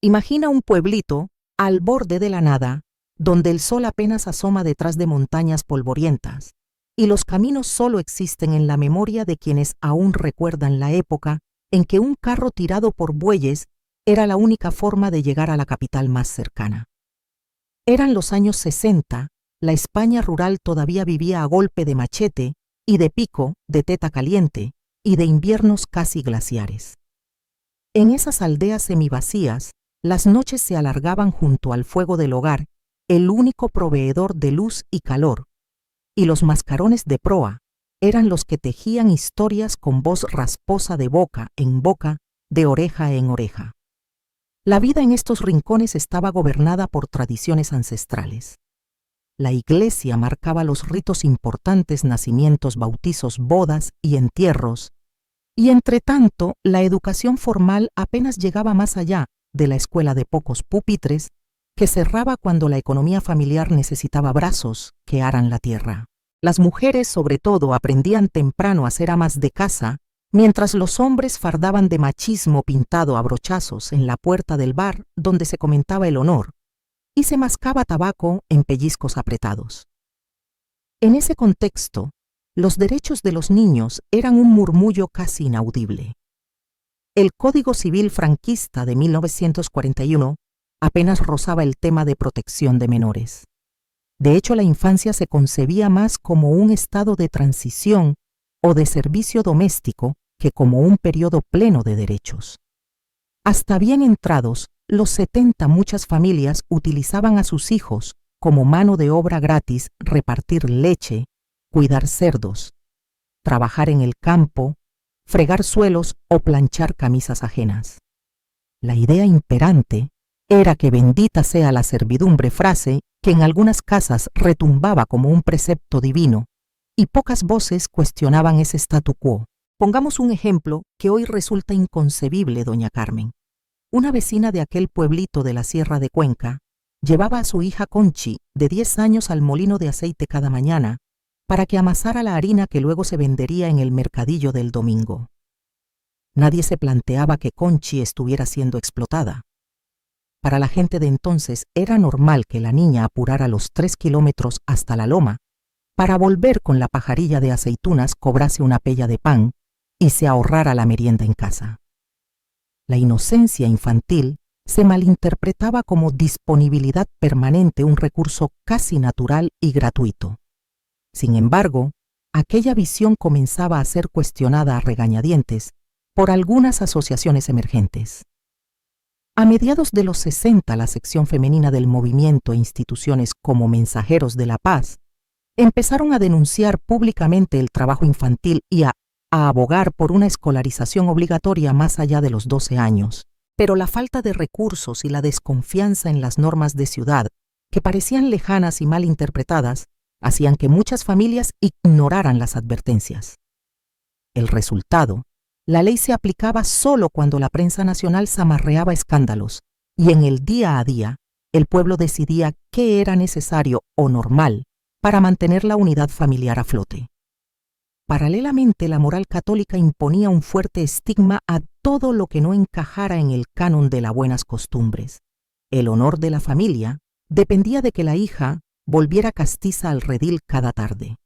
Imagina un pueblito al borde de la nada, donde el sol apenas asoma detrás de montañas polvorientas, y los caminos solo existen en la memoria de quienes aún recuerdan la época en que un carro tirado por bueyes era la única forma de llegar a la capital más cercana. Eran los años 60, la España rural todavía vivía a golpe de machete y de pico de teta caliente y de inviernos casi glaciares. En esas aldeas semivacías, las noches se alargaban junto al fuego del hogar, el único proveedor de luz y calor, y los mascarones de proa eran los que tejían historias con voz rasposa de boca en boca, de oreja en oreja. La vida en estos rincones estaba gobernada por tradiciones ancestrales. La iglesia marcaba los ritos importantes: nacimientos, bautizos, bodas y entierros, y entre tanto la educación formal apenas llegaba más allá de la escuela de pocos pupitres que cerraba cuando la economía familiar necesitaba brazos que aran la tierra. Las mujeres, sobre todo, aprendían temprano a ser amas de casa, mientras los hombres fardaban de machismo pintado a brochazos en la puerta del bar donde se comentaba el honor, y se mascaba tabaco en pellizcos apretados. En ese contexto, los derechos de los niños eran un murmullo casi inaudible. El Código Civil franquista de 1941 apenas rozaba el tema de protección de menores. De hecho, la infancia se concebía más como un estado de transición o de servicio doméstico que como un periodo pleno de derechos. Hasta bien entrados los 70, muchas familias utilizaban a sus hijos como mano de obra gratis: repartir leche, cuidar cerdos, trabajar en el campo, fregar suelos o planchar camisas ajenas. La idea imperante era que bendita sea la servidumbre, frase que en algunas casas retumbaba como un precepto divino, y pocas voces cuestionaban ese statu quo. Pongamos un ejemplo que hoy resulta inconcebible, doña Carmen. Una vecina de aquel pueblito de la Sierra de Cuenca llevaba a su hija Conchi, de 10 años, al molino de aceite cada mañana para que amasara la harina que luego se vendería en el mercadillo del domingo. Nadie se planteaba que Conchi estuviera siendo explotada. Para la gente de entonces era normal que la niña apurara los 3 kilómetros hasta la loma para volver con la pajarilla de aceitunas, cobrase una pella de pan y se ahorrara la merienda en casa. La inocencia infantil se malinterpretaba como disponibilidad permanente, un recurso casi natural y gratuito. Sin embargo, aquella visión comenzaba a ser cuestionada a regañadientes por algunas asociaciones emergentes. A mediados de los 60, la sección femenina del movimiento e instituciones como Mensajeros de la Paz empezaron a denunciar públicamente el trabajo infantil y a abogar por una escolarización obligatoria más allá de los 12 años. Pero la falta de recursos y la desconfianza en las normas de ciudad, que parecían lejanas y mal interpretadas, hacían que muchas familias ignoraran las advertencias. El resultado: la ley se aplicaba solo cuando la prensa nacional zamarreaba escándalos, y en el día a día el pueblo decidía qué era necesario o normal para mantener la unidad familiar a flote. Paralelamente, la moral católica imponía un fuerte estigma a todo lo que no encajara en el canon de las buenas costumbres. El honor de la familia dependía de que la hija volviera castiza al redil cada tarde.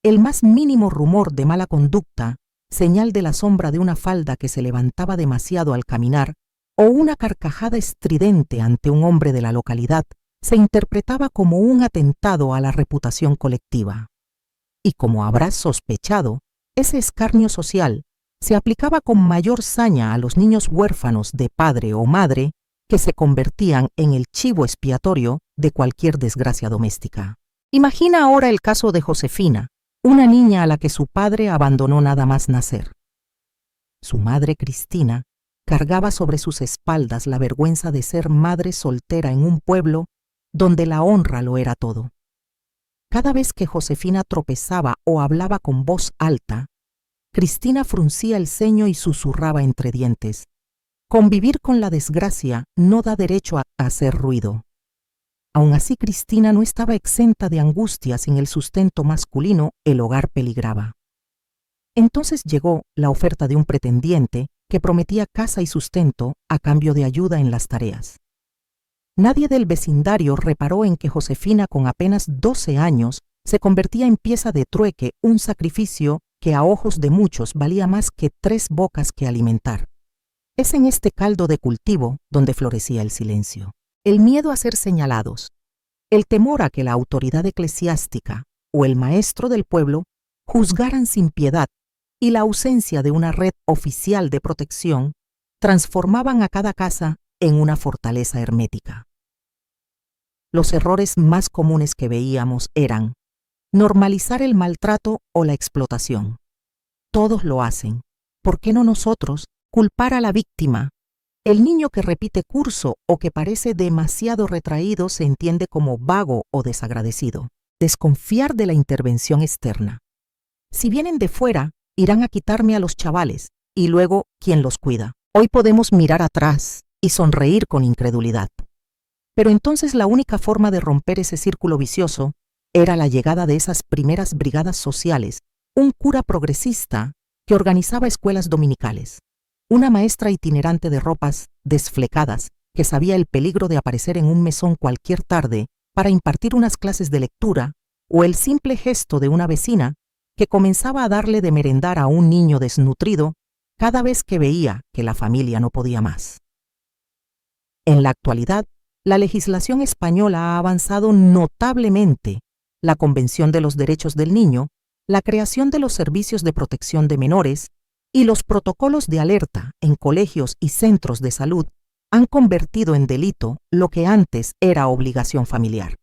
El más mínimo rumor de mala conducta, señal de la sombra de una falda que se levantaba demasiado al caminar, o una carcajada estridente ante un hombre de la localidad, se interpretaba como un atentado a la reputación colectiva. Y como habrás sospechado, ese escarnio social se aplicaba con mayor saña a los niños huérfanos de padre o madre, que se convertían en el chivo expiatorio de cualquier desgracia doméstica. Imagina ahora el caso de Josefina, una niña a la que su padre abandonó nada más nacer. Su madre, Cristina, cargaba sobre sus espaldas la vergüenza de ser madre soltera en un pueblo donde la honra lo era todo. Cada vez que Josefina tropezaba o hablaba con voz alta, Cristina fruncía el ceño y susurraba entre dientes: convivir con la desgracia no da derecho a hacer ruido. Aun así, Cristina no estaba exenta de angustia. Sin el sustento masculino, el hogar peligraba. Entonces llegó la oferta de un pretendiente que prometía casa y sustento a cambio de ayuda en las tareas. Nadie del vecindario reparó en que Josefina, con apenas 12 años, se convertía en pieza de trueque, un sacrificio que a ojos de muchos valía más que 3 bocas que alimentar. Es en este caldo de cultivo donde florecía el silencio. El miedo a ser señalados, el temor a que la autoridad eclesiástica o el maestro del pueblo juzgaran sin piedad y la ausencia de una red oficial de protección transformaban a cada casa en una fortaleza hermética. Los errores más comunes que veíamos eran normalizar el maltrato o la explotación. Todos lo hacen. ¿Por qué no nosotros? Culpar a la víctima. El niño que repite curso o que parece demasiado retraído se entiende como vago o desagradecido. Desconfiar de la intervención externa. Si vienen de fuera, irán a quitarme a los chavales y luego, ¿quién los cuida? Hoy podemos mirar atrás y sonreír con incredulidad. Pero entonces la única forma de romper ese círculo vicioso era la llegada de esas primeras brigadas sociales, un cura progresista que organizaba escuelas dominicales, una maestra itinerante de ropas desflecadas que sabía el peligro de aparecer en un mesón cualquier tarde para impartir unas clases de lectura, o el simple gesto de una vecina que comenzaba a darle de merendar a un niño desnutrido cada vez que veía que la familia no podía más. En la actualidad, la legislación española ha avanzado notablemente. La Convención de los Derechos del Niño, la creación de los servicios de protección de menores y los protocolos de alerta en colegios y centros de salud han convertido en delito lo que antes era obligación familiar.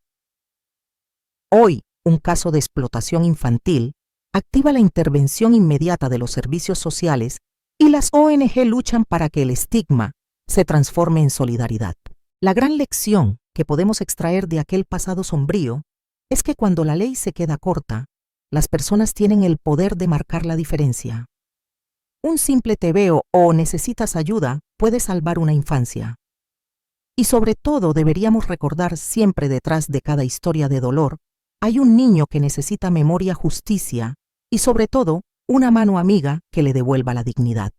Hoy, un caso de explotación infantil activa la intervención inmediata de los servicios sociales y las ONG luchan para que el estigma se transforme en solidaridad. La gran lección que podemos extraer de aquel pasado sombrío es que cuando la ley se queda corta, las personas tienen el poder de marcar la diferencia. Un simple te veo o necesitas ayuda puede salvar una infancia. Y sobre todo deberíamos recordar siempre detrás de cada historia de dolor hay un niño que necesita memoria, justicia y sobre todo una mano amiga que le devuelva la dignidad.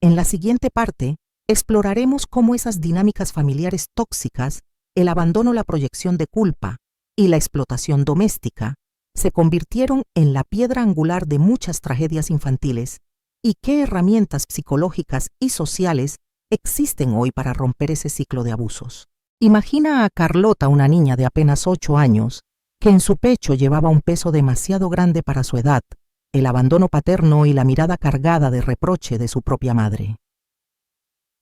En la siguiente parte exploraremos cómo esas dinámicas familiares tóxicas, el abandono, la proyección de culpa y la explotación doméstica se convirtieron en la piedra angular de muchas tragedias infantiles y qué herramientas psicológicas y sociales existen hoy para romper ese ciclo de abusos. Imagina a Carlota, una niña de apenas 8 años, que en su pecho llevaba un peso demasiado grande para su edad, el abandono paterno y la mirada cargada de reproche de su propia madre.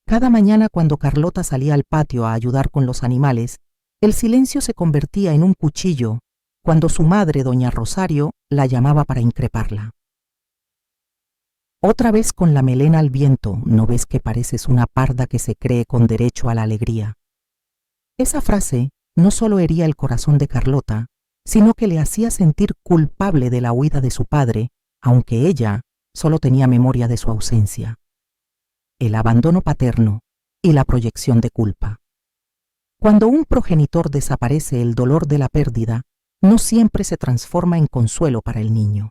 Cada mañana cuando Carlota salía al patio a ayudar con los animales, el silencio se convertía en un cuchillo cuando su madre, doña Rosario, la llamaba para increparla. Otra vez con la melena al viento, ¿no ves que pareces una parda que se cree con derecho a la alegría? Esa frase no solo hería el corazón de Carlota, sino que le hacía sentir culpable de la huida de su padre, aunque ella solo tenía memoria de su ausencia. El abandono paterno y la proyección de culpa. Cuando un progenitor desaparece, el dolor de la pérdida no siempre se transforma en consuelo para el niño.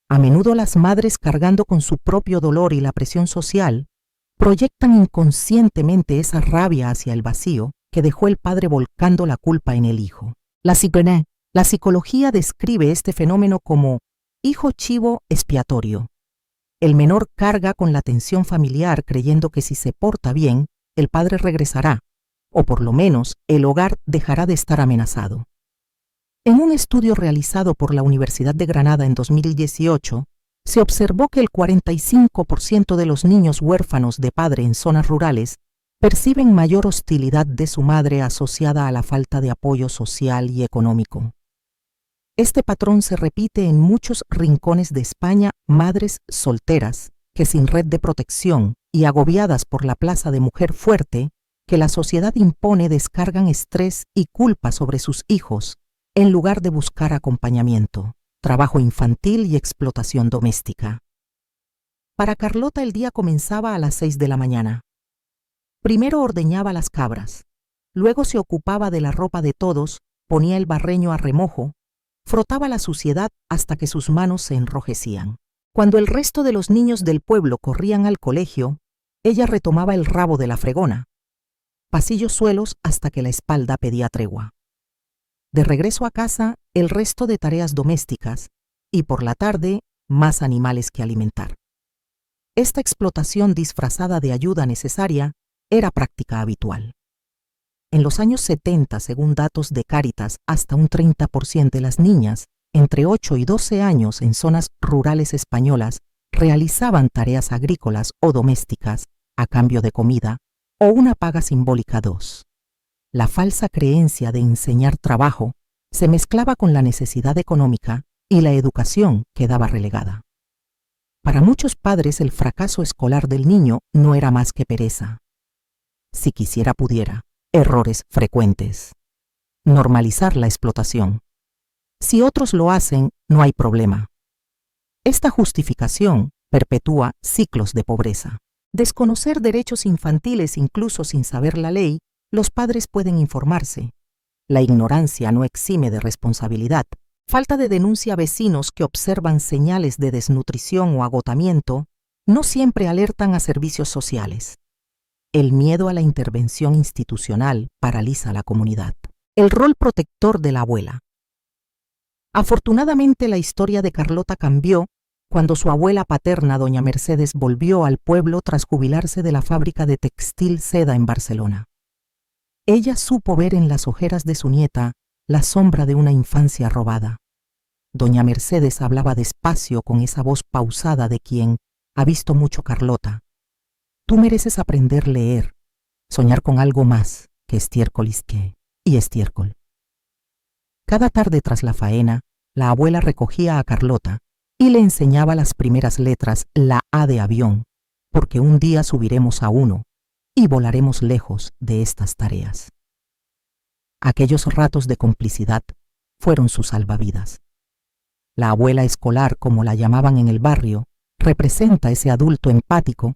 A menudo las madres, cargando con su propio dolor y la presión social, proyectan inconscientemente esa rabia hacia el vacío que dejó el padre, volcando la culpa en el hijo. La psicología describe este fenómeno como hijo chivo expiatorio. El menor carga con la tensión familiar creyendo que si se porta bien, el padre regresará, o por lo menos el hogar dejará de estar amenazado. En un estudio realizado por la Universidad de Granada en 2018, se observó que el 45% de los niños huérfanos de padre en zonas rurales perciben mayor hostilidad de su madre asociada a la falta de apoyo social y económico. Este patrón se repite en muchos rincones de España. Madres solteras que, sin red de protección y agobiadas por la plaza de mujer fuerte que la sociedad impone, descargan estrés y culpa sobre sus hijos en lugar de buscar acompañamiento, trabajo infantil y explotación doméstica. Para Carlota el día comenzaba a las 6 de la mañana. Primero ordeñaba las cabras, luego se ocupaba de la ropa de todos, ponía el barreño a remojo, frotaba la suciedad hasta que sus manos se enrojecían. Cuando el resto de los niños del pueblo corrían al colegio, ella retomaba el rabo de la fregona. Pasillos suelos hasta que la espalda pedía tregua. De regreso a casa, el resto de tareas domésticas y por la tarde, más animales que alimentar. Esta explotación disfrazada de ayuda necesaria era práctica habitual. En los años 70, según datos de Cáritas, hasta un 30% de las niñas entre 8 y 12 años en zonas rurales españolas realizaban tareas agrícolas o domésticas a cambio de comida o una paga simbólica 2. La falsa creencia de enseñar trabajo se mezclaba con la necesidad económica y la educación quedaba relegada. Para muchos padres el fracaso escolar del niño no era más que pereza. Si quisiera pudiera, errores frecuentes. Normalizar la explotación. Si otros lo hacen, no hay problema. Esta justificación perpetúa ciclos de pobreza. Desconocer derechos infantiles incluso sin saber la ley, los padres pueden informarse. La ignorancia no exime de responsabilidad. Falta de denuncia a vecinos que observan señales de desnutrición o agotamiento no siempre alertan a servicios sociales. El miedo a la intervención institucional paraliza a la comunidad. El rol protector de la abuela. Afortunadamente la historia de Carlota cambió cuando su abuela paterna, doña Mercedes, volvió al pueblo tras jubilarse de la fábrica de textil Seda en Barcelona. Ella supo ver en las ojeras de su nieta la sombra de una infancia robada. Doña Mercedes hablaba despacio con esa voz pausada de quien ha visto mucho Carlota. Tú mereces aprender a leer, soñar con algo más que estiércol y estiércol. Cada tarde tras la faena, la abuela recogía a Carlota y le enseñaba las primeras letras, la A de avión, porque un día subiremos a uno y volaremos lejos de estas tareas. Aquellos ratos de complicidad fueron sus salvavidas. La abuela escolar, como la llamaban en el barrio, representa ese adulto empático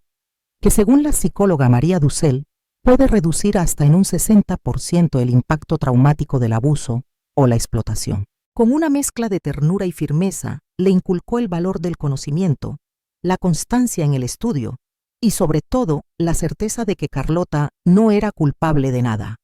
que, según la psicóloga María Dussel, puede reducir hasta en un 60% el impacto traumático del abuso o la explotación. Con una mezcla de ternura y firmeza, le inculcó el valor del conocimiento, la constancia en el estudio y, sobre todo, la certeza de que Carlota no era culpable de nada.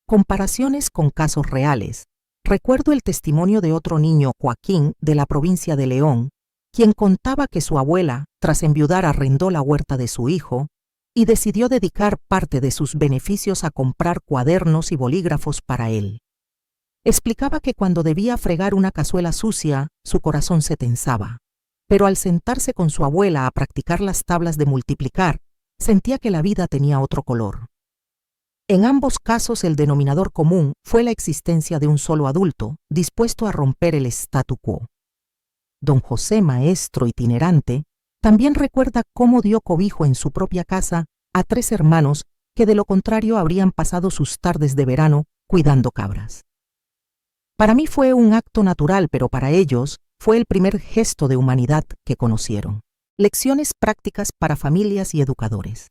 Comparaciones con casos reales. Recuerdo el testimonio de otro niño, Joaquín, de la provincia de León, quien contaba que su abuela, tras enviudar, arrendó la huerta de su hijo y decidió dedicar parte de sus beneficios a comprar cuadernos y bolígrafos para él. Explicaba que cuando debía fregar una cazuela sucia, su corazón se tensaba, pero al sentarse con su abuela a practicar las tablas de multiplicar, sentía que la vida tenía otro color. En ambos casos el denominador común fue la existencia de un solo adulto, dispuesto a romper el statu quo. Don José, maestro itinerante, también recuerda cómo dio cobijo en su propia casa a 3 hermanos que de lo contrario habrían pasado sus tardes de verano cuidando cabras. Para mí fue un acto natural, pero para ellos fue el primer gesto de humanidad que conocieron. Lecciones prácticas para familias y educadores.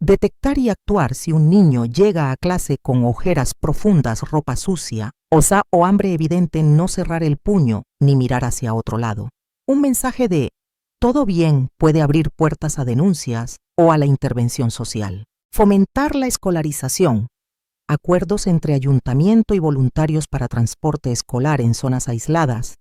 Detectar y actuar si un niño llega a clase con ojeras profundas, ropa sucia, o hambre evidente, no cerrar el puño ni mirar hacia otro lado. Un mensaje de todo bien puede abrir puertas a denuncias o a la intervención social. Fomentar la escolarización. Acuerdos entre ayuntamiento y voluntarios para transporte escolar en zonas aisladas,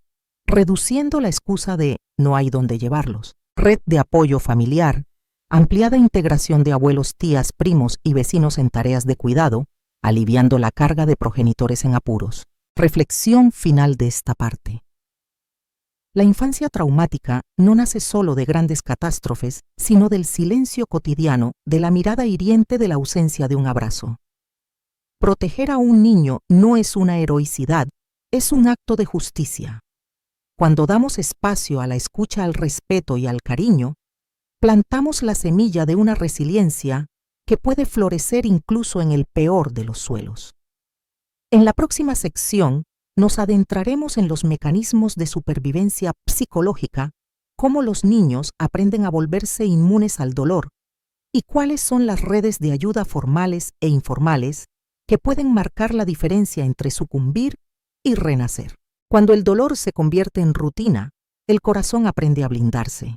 reduciendo la excusa de no hay dónde llevarlos. Red de apoyo familiar, ampliada integración de abuelos, tías, primos y vecinos en tareas de cuidado, aliviando la carga de progenitores en apuros. Reflexión final de esta parte. La infancia traumática no nace solo de grandes catástrofes, sino del silencio cotidiano, de la mirada hiriente, de la ausencia de un abrazo. Proteger a un niño no es una heroicidad, es un acto de justicia. Cuando damos espacio a la escucha, al respeto y al cariño, plantamos la semilla de una resiliencia que puede florecer incluso en el peor de los suelos. En la próxima sección nos adentraremos en los mecanismos de supervivencia psicológica, cómo los niños aprenden a volverse inmunes al dolor y cuáles son las redes de ayuda formales e informales que pueden marcar la diferencia entre sucumbir y renacer. Cuando el dolor se convierte en rutina, el corazón aprende a blindarse.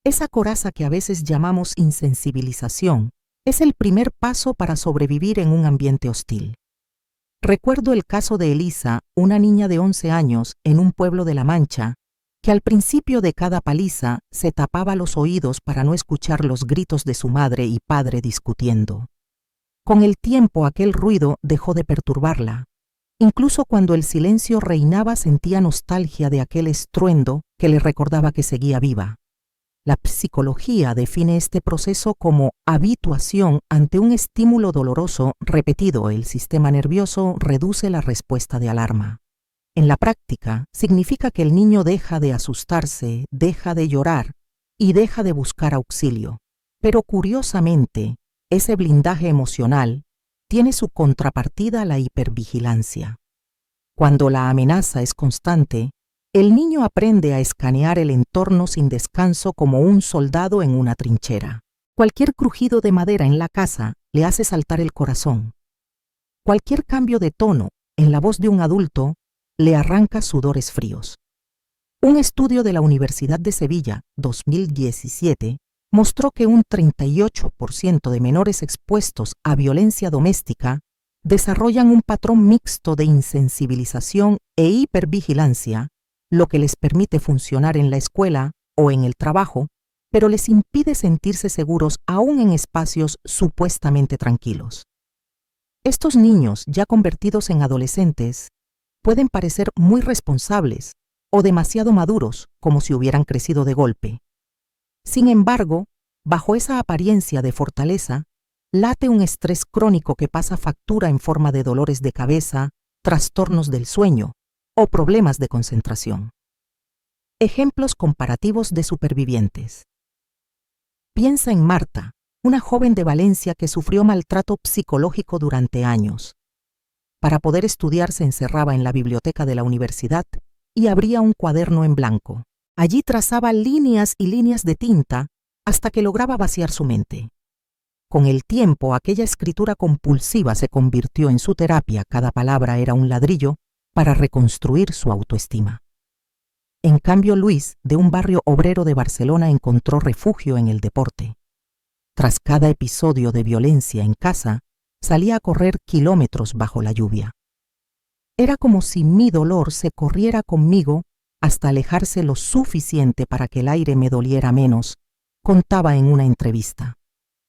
Esa coraza que a veces llamamos insensibilización es el primer paso para sobrevivir en un ambiente hostil. Recuerdo el caso de Elisa, una niña de 11 años en un pueblo de La Mancha, que al principio de cada paliza se tapaba los oídos para no escuchar los gritos de su madre y padre discutiendo. Con el tiempo aquel ruido dejó de perturbarla. Incluso cuando el silencio reinaba sentía nostalgia de aquel estruendo que le recordaba que seguía viva. La psicología define este proceso como habituación ante un estímulo doloroso repetido. El sistema nervioso reduce la respuesta de alarma. En la práctica, significa que el niño deja de asustarse, deja de llorar y deja de buscar auxilio. Pero curiosamente, ese blindaje emocional tiene su contrapartida la hipervigilancia. Cuando la amenaza es constante, el niño aprende a escanear el entorno sin descanso como un soldado en una trinchera. Cualquier crujido de madera en la casa le hace saltar el corazón. Cualquier cambio de tono en la voz de un adulto le arranca sudores fríos. Un estudio de la Universidad de Sevilla, 2017, mostró que un 38% de menores expuestos a violencia doméstica desarrollan un patrón mixto de insensibilización e hipervigilancia, lo que les permite funcionar en la escuela o en el trabajo, pero les impide sentirse seguros aún en espacios supuestamente tranquilos. Estos niños, ya convertidos en adolescentes, pueden parecer muy responsables o demasiado maduros, como si hubieran crecido de golpe. Sin embargo, bajo esa apariencia de fortaleza, late un estrés crónico que pasa factura en forma de dolores de cabeza, trastornos del sueño o problemas de concentración. Ejemplos comparativos de supervivientes. Piensa en Marta, una joven de Valencia que sufrió maltrato psicológico durante años. Para poder estudiar se encerraba en la biblioteca de la universidad y abría un cuaderno en blanco. Allí trazaba líneas y líneas de tinta hasta que lograba vaciar su mente. Con el tiempo, aquella escritura compulsiva se convirtió en su terapia. Cada palabra era un ladrillo para reconstruir su autoestima. En cambio, Luis, de un barrio obrero de Barcelona, encontró refugio en el deporte. Tras cada episodio de violencia en casa, salía a correr kilómetros bajo la lluvia. Era como si mi dolor se corriera conmigo hasta alejarse lo suficiente para que el aire me doliera menos, contaba en una entrevista.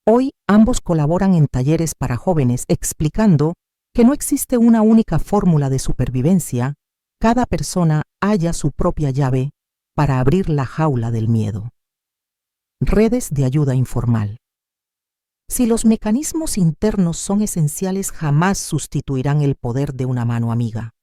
Hoy ambos colaboran en talleres para jóvenes explicando que no existe una única fórmula de supervivencia, cada persona halla su propia llave para abrir la jaula del miedo. Redes de ayuda informal. Si los mecanismos internos son esenciales, jamás sustituirán el poder de una mano amiga.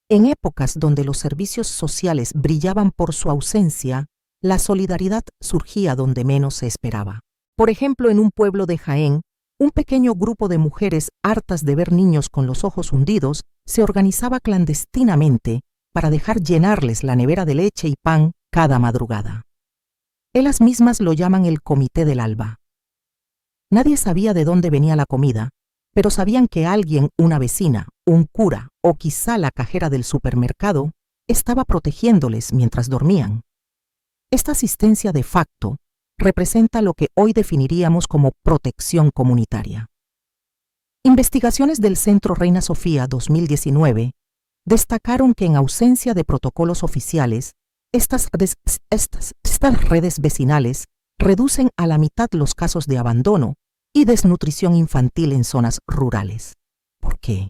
En épocas donde los servicios sociales brillaban por su ausencia, la solidaridad surgía donde menos se esperaba. Por ejemplo, en un pueblo de Jaén, un pequeño grupo de mujeres hartas de ver niños con los ojos hundidos se organizaba clandestinamente para dejar llenarles la nevera de leche y pan cada madrugada. Ellas mismas lo llaman el Comité del Alba. Nadie sabía de dónde venía la comida, pero sabían que alguien, una vecina, un cura o quizá la cajera del supermercado, estaba protegiéndoles mientras dormían. Esta asistencia de facto representa lo que hoy definiríamos como protección comunitaria. Investigaciones del Centro Reina Sofía 2019 destacaron que en ausencia de protocolos oficiales, estas redes vecinales reducen a la mitad los casos de abandono y desnutrición infantil en zonas rurales. ¿Por qué?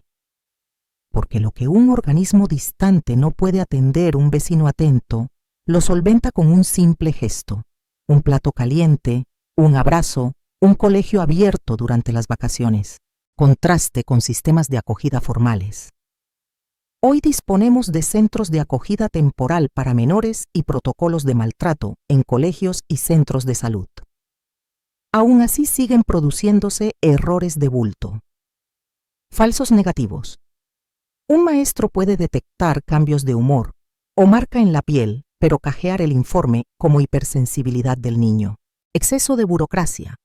Porque lo que un organismo distante no puede atender, un vecino atento lo solventa con un simple gesto, un plato caliente, un abrazo, un colegio abierto durante las vacaciones. Contraste con sistemas de acogida formales. Hoy disponemos de centros de acogida temporal para menores y protocolos de maltrato en colegios y centros de salud. Aún así siguen produciéndose errores de bulto. Falsos negativos. Un maestro puede detectar cambios de humor o marca en la piel, pero cajear el informe como hipersensibilidad del niño. Exceso de burocracia.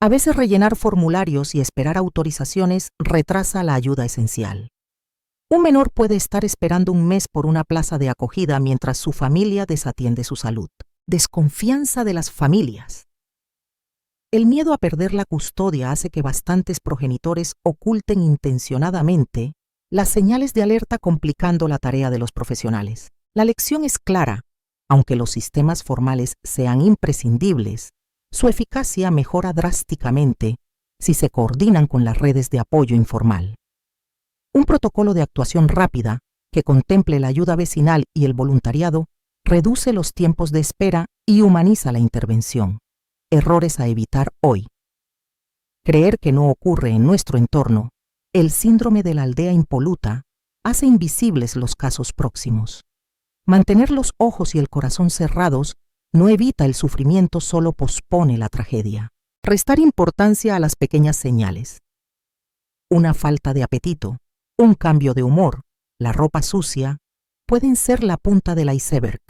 A veces rellenar formularios y esperar autorizaciones retrasa la ayuda esencial. Un menor puede estar esperando un mes por una plaza de acogida mientras su familia desatiende su salud. Desconfianza de las familias. El miedo a perder la custodia hace que bastantes progenitores oculten intencionadamente las señales de alerta, complicando la tarea de los profesionales. La lección es clara: aunque los sistemas formales sean imprescindibles, su eficacia mejora drásticamente si se coordinan con las redes de apoyo informal. Un protocolo de actuación rápida que contemple la ayuda vecinal y el voluntariado reduce los tiempos de espera y humaniza la intervención. Errores a evitar hoy. Creer que no ocurre en nuestro entorno. El síndrome de la aldea impoluta hace invisibles los casos próximos. Mantener los ojos y el corazón cerrados no evita el sufrimiento, solo pospone la tragedia. Restar importancia a las pequeñas señales. Una falta de apetito, un cambio de humor, la ropa sucia, pueden ser la punta del iceberg.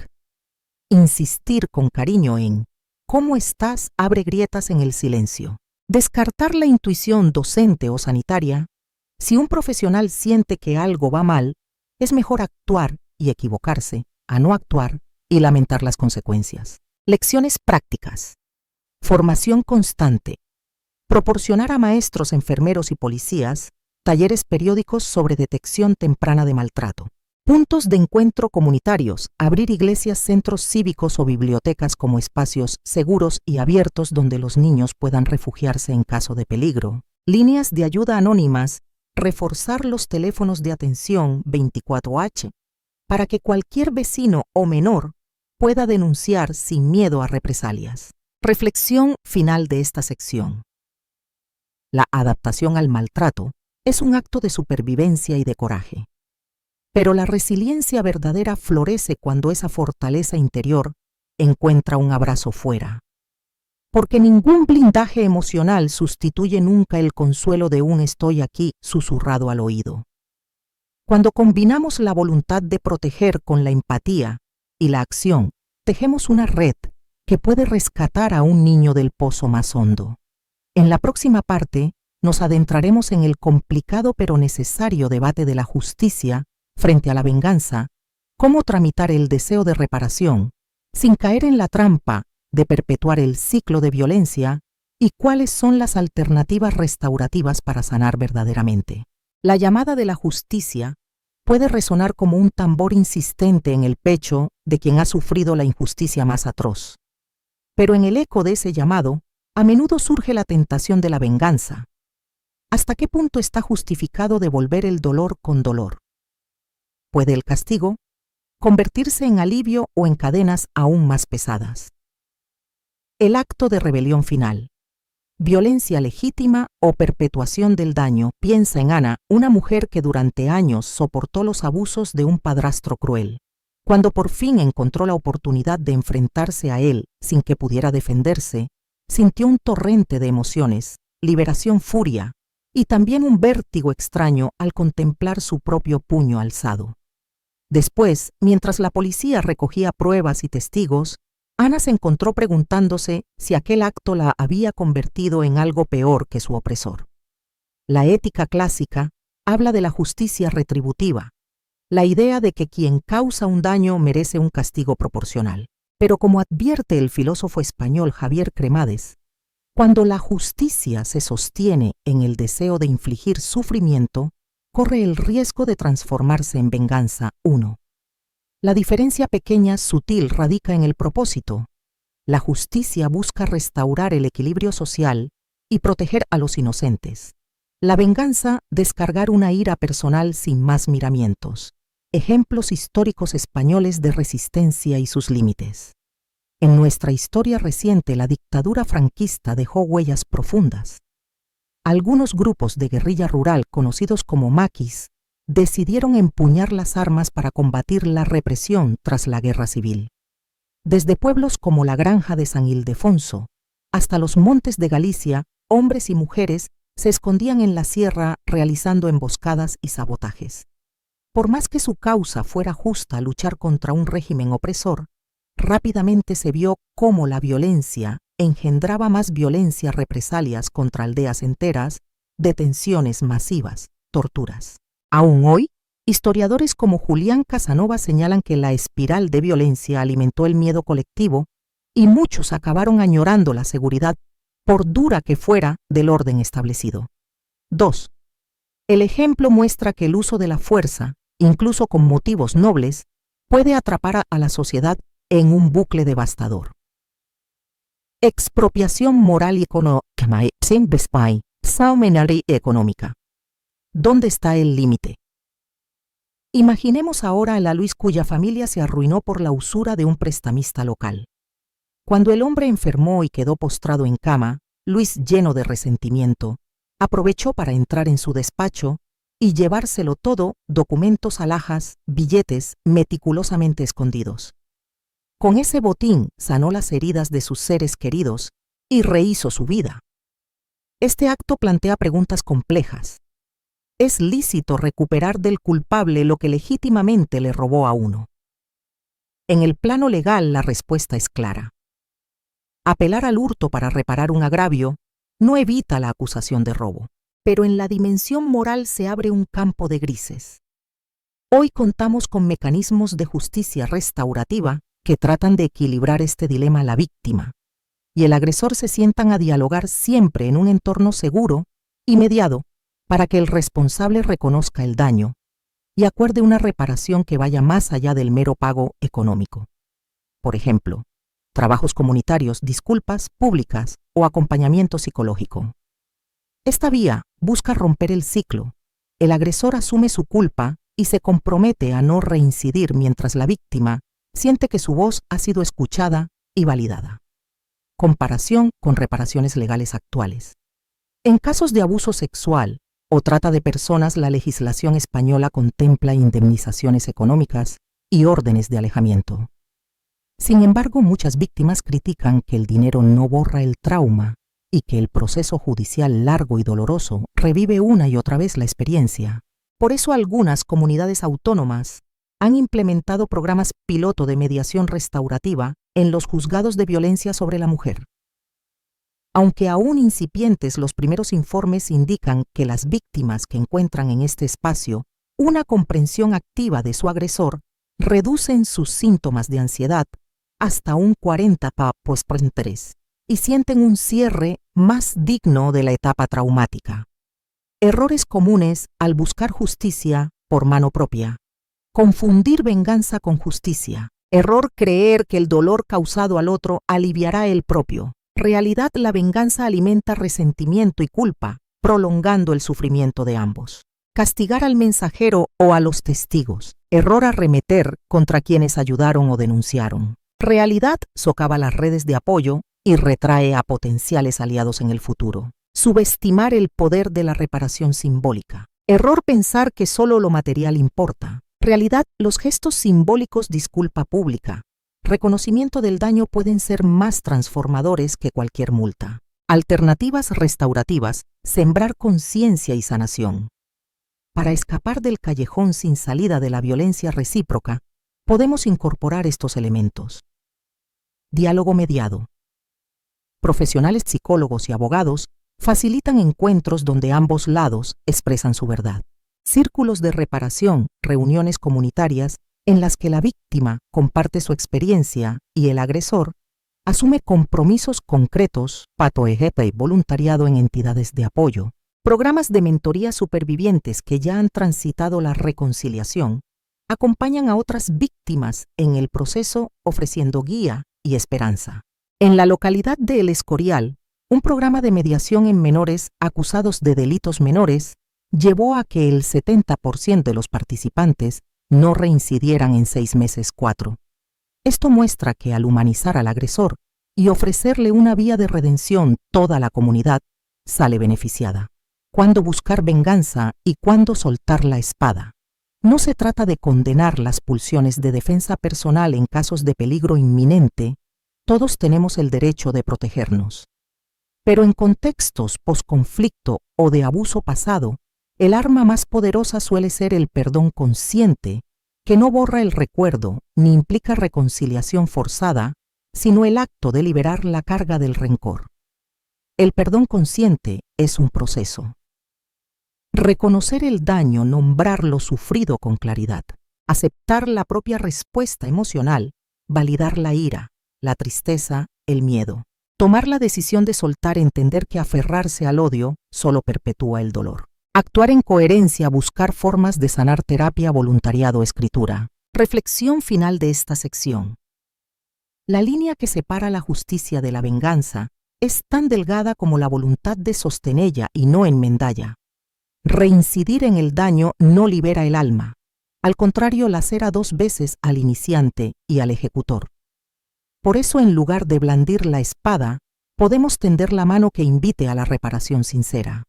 Insistir con cariño en ¿cómo estás? Abre grietas en el silencio. Descartar la intuición docente o sanitaria. Si un profesional siente que algo va mal, es mejor actuar y equivocarse, a no actuar y lamentar las consecuencias. Lecciones prácticas. Formación constante. Proporcionar a maestros, enfermeros y policías talleres periódicos sobre detección temprana de maltrato. Puntos de encuentro comunitarios. Abrir iglesias, centros cívicos o bibliotecas como espacios seguros y abiertos donde los niños puedan refugiarse en caso de peligro. Líneas de ayuda anónimas. Reforzar los teléfonos de atención 24H para que cualquier vecino o menor pueda denunciar sin miedo a represalias. Reflexión final de esta sección. La adaptación al maltrato es un acto de supervivencia y de coraje. Pero la resiliencia verdadera florece cuando esa fortaleza interior encuentra un abrazo fuera. Porque ningún blindaje emocional sustituye nunca el consuelo de un estoy aquí susurrado al oído. Cuando combinamos la voluntad de proteger con la empatía y la acción, tejemos una red que puede rescatar a un niño del pozo más hondo. En la próxima parte, nos adentraremos en el complicado pero necesario debate de la justicia frente a la venganza, cómo tramitar el deseo de reparación sin caer en la trampa de perpetuar el ciclo de violencia y cuáles son las alternativas restaurativas para sanar verdaderamente. La llamada de la justicia puede resonar como un tambor insistente en el pecho de quien ha sufrido la injusticia más atroz. Pero en el eco de ese llamado, a menudo surge la tentación de la venganza. ¿Hasta qué punto está justificado devolver el dolor con dolor? ¿Puede el castigo convertirse en alivio o en cadenas aún más pesadas? El acto de rebelión final. Violencia legítima o perpetuación del daño. Piensa en Ana, una mujer que durante años soportó los abusos de un padrastro cruel. Cuando por fin encontró la oportunidad de enfrentarse a él sin que pudiera defenderse, sintió un torrente de emociones, liberación, furia, y también un vértigo extraño al contemplar su propio puño alzado. Después, mientras la policía recogía pruebas y testigos, Ana se encontró preguntándose si aquel acto la había convertido en algo peor que su opresor. La ética clásica habla de la justicia retributiva, la idea de que quien causa un daño merece un castigo proporcional. Pero como advierte el filósofo español Javier Cremades, cuando la justicia se sostiene en el deseo de infligir sufrimiento, corre el riesgo de transformarse en venganza. 1. La diferencia pequeña, sutil, radica en el propósito. La justicia busca restaurar el equilibrio social y proteger a los inocentes. La venganza, descargar una ira personal sin más miramientos. Ejemplos históricos españoles de resistencia y sus límites. En nuestra historia reciente, la dictadura franquista dejó huellas profundas. Algunos grupos de guerrilla rural, conocidos como maquis, decidieron empuñar las armas para combatir la represión tras la guerra civil. Desde pueblos como la Granja de San Ildefonso hasta los montes de Galicia, hombres y mujeres se escondían en la sierra realizando emboscadas y sabotajes. Por más que su causa fuera justa, luchar contra un régimen opresor, rápidamente se vio cómo la violencia engendraba más violencia, represalias contra aldeas enteras, detenciones masivas, torturas. Aún hoy, Historiadores como Julián Casanova señalan que la espiral de violencia alimentó el miedo colectivo y muchos acabaron añorando la seguridad, por dura que fuera, del orden establecido. 2. El ejemplo muestra que el uso de la fuerza, incluso con motivos nobles, puede atrapar a la sociedad en un bucle devastador. Expropiación moral y económica. ¿Dónde está el límite? Imaginemos ahora a la Luis cuya familia se arruinó por la usura de un prestamista local. Cuando el hombre enfermó y quedó postrado en cama, Luis, lleno de resentimiento, aprovechó para entrar en su despacho y llevárselo todo, documentos, alhajas, billetes, meticulosamente escondidos. Con ese botín sanó las heridas de sus seres queridos y rehizo su vida. Este acto plantea preguntas complejas. ¿Es lícito recuperar del culpable lo que legítimamente le robó a uno? En el plano legal, la respuesta es clara. Apelar al hurto para reparar un agravio no evita la acusación de robo, pero en la dimensión moral se abre un campo de grises. Hoy contamos con mecanismos de justicia restaurativa que tratan de equilibrar este dilema la víctima y el agresor se sientan a dialogar siempre en un entorno seguro y mediado para que el responsable reconozca el daño y acuerde una reparación que vaya más allá del mero pago económico. Por ejemplo, trabajos comunitarios, disculpas públicas o acompañamiento psicológico. Esta vía busca romper el ciclo. El agresor asume su culpa y se compromete a no reincidir mientras la víctima siente que su voz ha sido escuchada y validada. Comparación con reparaciones legales actuales. En casos de abuso sexual o trata de personas, la legislación española contempla indemnizaciones económicas y órdenes de alejamiento. Sin embargo, muchas víctimas critican que el dinero no borra el trauma y que el proceso judicial largo y doloroso revive una y otra vez la experiencia. Por eso algunas comunidades autónomas han implementado programas piloto de mediación restaurativa en los juzgados de violencia sobre la mujer. Aunque aún incipientes, los primeros informes indican que las víctimas que encuentran en este espacio una comprensión activa de su agresor reducen sus síntomas de ansiedad hasta un 40% y sienten un cierre más digno de la etapa traumática. Errores comunes al buscar justicia por mano propia. Confundir venganza con justicia. Error creer que el dolor causado al otro aliviará el propio. Realidad, la venganza alimenta resentimiento y culpa, prolongando el sufrimiento de ambos. Castigar al mensajero o a los testigos. Error, arremeter contra quienes ayudaron o denunciaron. Realidad, socava las redes de apoyo y retrae a potenciales aliados en el futuro. Subestimar el poder de la reparación simbólica. Error, pensar que solo lo material importa. Realidad, los gestos simbólicos, disculpa pública, reconocimiento del daño pueden ser más transformadores que cualquier multa. Alternativas restaurativas, sembrar conciencia y sanación. Para escapar del callejón sin salida de la violencia recíproca, podemos incorporar estos elementos. Diálogo mediado. Profesionales psicólogos y abogados facilitan encuentros donde ambos lados expresan su verdad. Círculos de reparación, reuniones comunitarias en las que la víctima comparte su experiencia y el agresor asume compromisos concretos, y voluntariado en entidades de apoyo, programas de mentoría supervivientes que ya han transitado la reconciliación, acompañan a otras víctimas en el proceso ofreciendo guía y esperanza. En la localidad de El Escorial, un programa de mediación en menores acusados de delitos menores llevó a que el 70% de los participantes no reincidieran en 6 meses 4. Esto muestra que al humanizar al agresor y ofrecerle una vía de redención, toda la comunidad sale beneficiada. ¿Cuándo buscar venganza y cuándo soltar la espada? No se trata de condenar las pulsiones de defensa personal en casos de peligro inminente. Todos tenemos el derecho de protegernos. Pero en contextos posconflicto o de abuso pasado, el arma más poderosa suele ser el perdón consciente, que no borra el recuerdo ni implica reconciliación forzada, sino el acto de liberar la carga del rencor. El perdón consciente es un proceso. Reconocer el daño, nombrar lo sufrido con claridad, aceptar la propia respuesta emocional, validar la ira, la tristeza, el miedo. Tomar la decisión de soltar, entender que aferrarse al odio solo perpetúa el dolor. Actuar en coherencia, buscar formas de sanar, terapia, voluntariado, escritura. Reflexión final de esta sección. La línea que separa la justicia de la venganza es tan delgada como la voluntad de sostenella y no enmendalla. Reincidir en el daño no libera el alma. Al contrario, lacera dos veces al iniciante y al ejecutor. Por eso, en lugar de blandir la espada, podemos tender la mano que invite a la reparación sincera.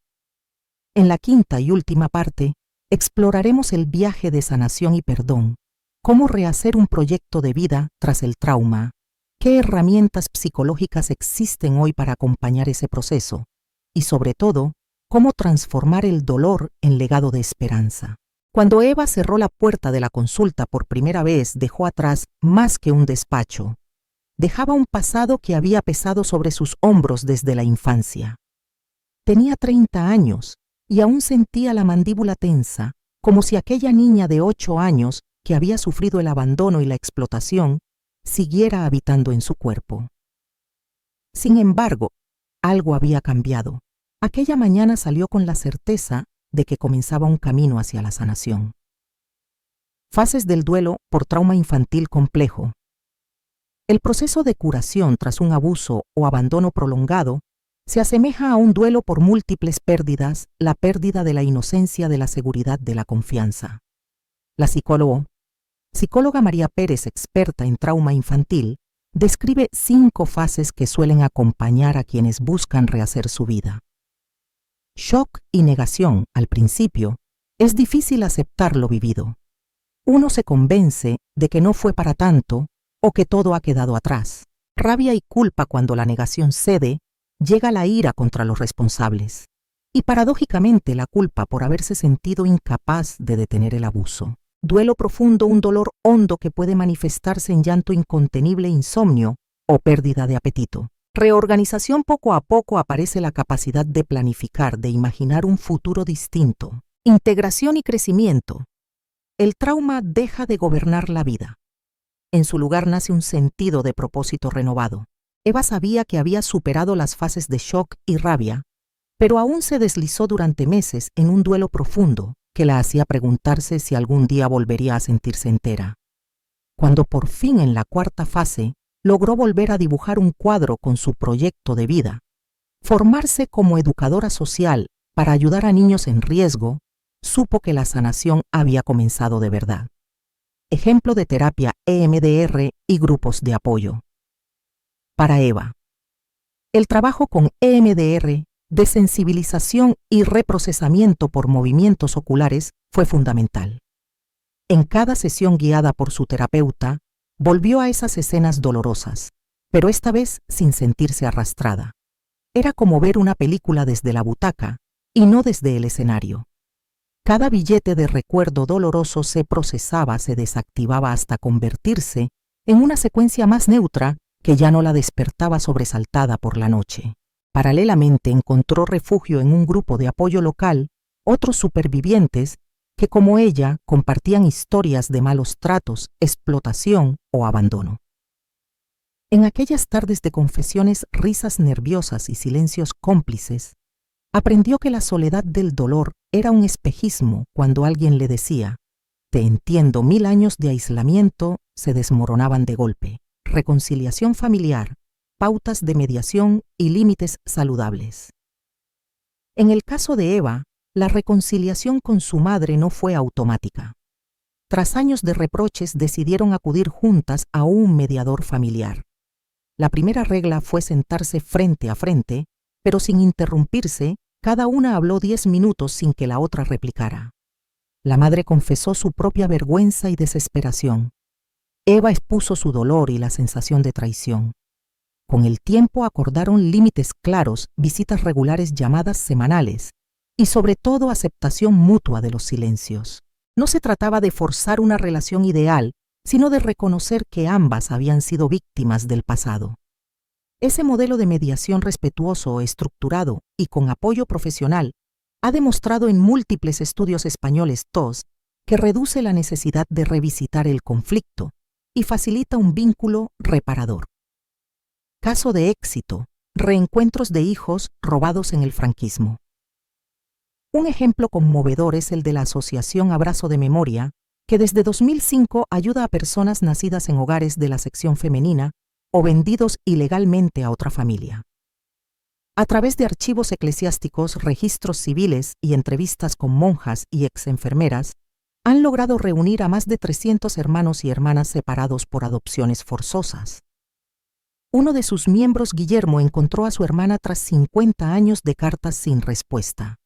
En la quinta y última parte, exploraremos el viaje de sanación y perdón, cómo rehacer un proyecto de vida tras el trauma, qué herramientas psicológicas existen hoy para acompañar ese proceso y, sobre todo, cómo transformar el dolor en legado de esperanza. Cuando Eva cerró la puerta de la consulta por primera vez, dejó atrás más que un despacho. Dejaba un pasado que había pesado sobre sus hombros desde la infancia. Tenía 30 años y aún sentía la mandíbula tensa, como si aquella niña de 8 años que había sufrido el abandono y la explotación siguiera habitando en su cuerpo. Sin embargo, algo había cambiado. Aquella mañana salió con la certeza de que comenzaba un camino hacia la sanación. Fases del duelo por trauma infantil complejo. El proceso de curación tras un abuso o abandono prolongado se asemeja a un duelo por múltiples pérdidas, la pérdida de la inocencia, de la seguridad, de la confianza. La psicóloga María Pérez, experta en trauma infantil, describe 5 fases que suelen acompañar a quienes buscan rehacer su vida. Shock y negación. Al principio, es difícil aceptar lo vivido. Uno se convence de que no fue para tanto o que todo ha quedado atrás. Rabia y culpa. Cuando la negación cede, llega la ira contra los responsables. Y paradójicamente la culpa por haberse sentido incapaz de detener el abuso. Duelo profundo, un dolor hondo que puede manifestarse en llanto incontenible, insomnio o pérdida de apetito. Reorganización. Poco a poco aparece la capacidad de planificar, de imaginar un futuro distinto. Integración y crecimiento. El trauma deja de gobernar la vida. En su lugar nace un sentido de propósito renovado. Eva sabía que había superado las fases de shock y rabia, pero aún se deslizó durante meses en un duelo profundo que la hacía preguntarse si algún día volvería a sentirse entera. Cuando por fin, en la cuarta fase, logró volver a dibujar un cuadro con su proyecto de vida, formarse como educadora social para ayudar a niños en riesgo, supo que la sanación había comenzado de verdad. Ejemplo de terapia EMDR y grupos de apoyo. Para Eva, el trabajo con EMDR, de sensibilización y reprocesamiento por movimientos oculares, fue fundamental. En cada sesión guiada por su terapeuta, volvió a esas escenas dolorosas, pero esta vez sin sentirse arrastrada. Era como ver una película desde la butaca y no desde el escenario. Cada billete de recuerdo doloroso se procesaba, se desactivaba hasta convertirse en una secuencia más neutra que ya no la despertaba sobresaltada por la noche. Paralelamente encontró refugio en un grupo de apoyo local, otros supervivientes que, como ella, compartían historias de malos tratos, explotación o abandono. En aquellas tardes de confesiones, risas nerviosas y silencios cómplices, aprendió que la soledad del dolor era un espejismo cuando alguien le decía: «Te entiendo». 1000 años de aislamiento se desmoronaban de golpe. Reconciliación familiar, pautas de mediación y límites saludables. En el caso de Eva, la reconciliación con su madre no fue automática. Tras años de reproches, decidieron acudir juntas a un mediador familiar. La primera regla fue sentarse frente a frente, pero sin interrumpirse. Cada una habló 10 minutos sin que la otra replicara. La madre confesó su propia vergüenza y desesperación. Eva expuso su dolor y la sensación de traición. Con el tiempo acordaron límites claros, visitas regulares, llamadas semanales y sobre todo aceptación mutua de los silencios. No se trataba de forzar una relación ideal, sino de reconocer que ambas habían sido víctimas del pasado. Ese modelo de mediación respetuoso, estructurado y con apoyo profesional ha demostrado en múltiples estudios españoles TOS que reduce la necesidad de revisitar el conflicto y facilita un vínculo reparador. Caso de éxito: reencuentros de hijos robados en el franquismo. Un ejemplo conmovedor es el de la Asociación Abrazo de Memoria, que desde 2005 ayuda a personas nacidas en hogares de la sección femenina o vendidos ilegalmente a otra familia. A través de archivos eclesiásticos, registros civiles y entrevistas con monjas y exenfermeras, han logrado reunir a más de 300 hermanos y hermanas separados por adopciones forzosas. Uno de sus miembros, Guillermo, encontró a su hermana tras 50 años de cartas sin respuesta.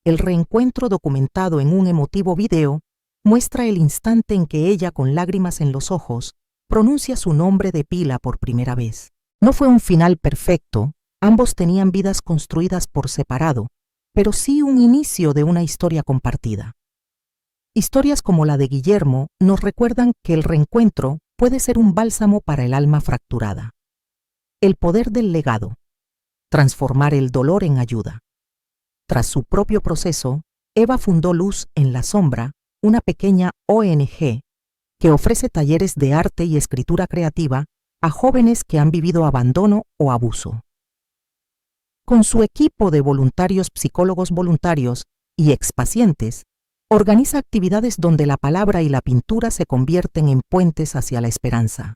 El reencuentro, documentado en un emotivo video, muestra el instante en que ella, con lágrimas en los ojos, pronuncia su nombre de pila por primera vez. No fue un final perfecto, ambos tenían vidas construidas por separado, pero sí un inicio de una historia compartida. Historias como la de Guillermo nos recuerdan que el reencuentro puede ser un bálsamo para el alma fracturada. El poder del legado: transformar el dolor en ayuda. Tras su propio proceso, Eva fundó Luz en la Sombra, una pequeña ONG que ofrece talleres de arte y escritura creativa a jóvenes que han vivido abandono o abuso. Con su equipo de voluntarios, psicólogos voluntarios y expacientes, organiza actividades donde la palabra y la pintura se convierten en puentes hacia la esperanza.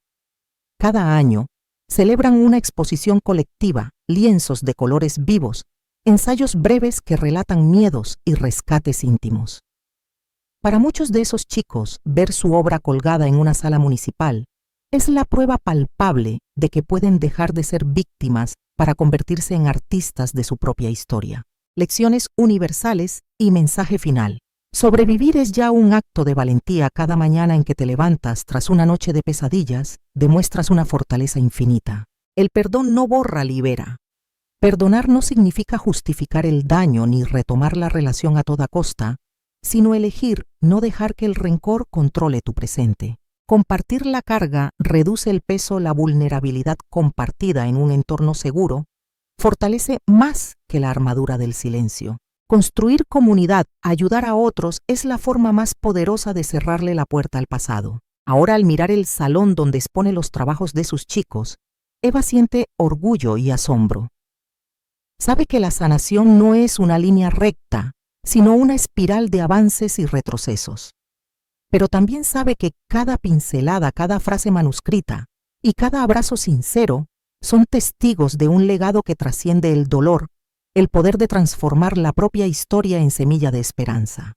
Cada año, celebran una exposición colectiva, lienzos de colores vivos, ensayos breves que relatan miedos y rescates íntimos. Para muchos de esos chicos, ver su obra colgada en una sala municipal es la prueba palpable de que pueden dejar de ser víctimas para convertirse en artistas de su propia historia. Lecciones universales y mensaje final. Sobrevivir es ya un acto de valentía. Cada mañana en que te levantas tras una noche de pesadillas, demuestras una fortaleza infinita. El perdón no borra, libera. Perdonar no significa justificar el daño ni retomar la relación a toda costa, sino elegir no dejar que el rencor controle tu presente. Compartir la carga reduce el peso. La vulnerabilidad compartida en un entorno seguro fortalece más que la armadura del silencio. Construir comunidad, ayudar a otros, es la forma más poderosa de cerrarle la puerta al pasado. Ahora, al mirar el salón donde expone los trabajos de sus chicos, Eva siente orgullo y asombro. Sabe que la sanación no es una línea recta, sino una espiral de avances y retrocesos. Pero también sabe que cada pincelada, cada frase manuscrita y cada abrazo sincero son testigos de un legado que trasciende el dolor, el poder de transformar la propia historia en semilla de esperanza.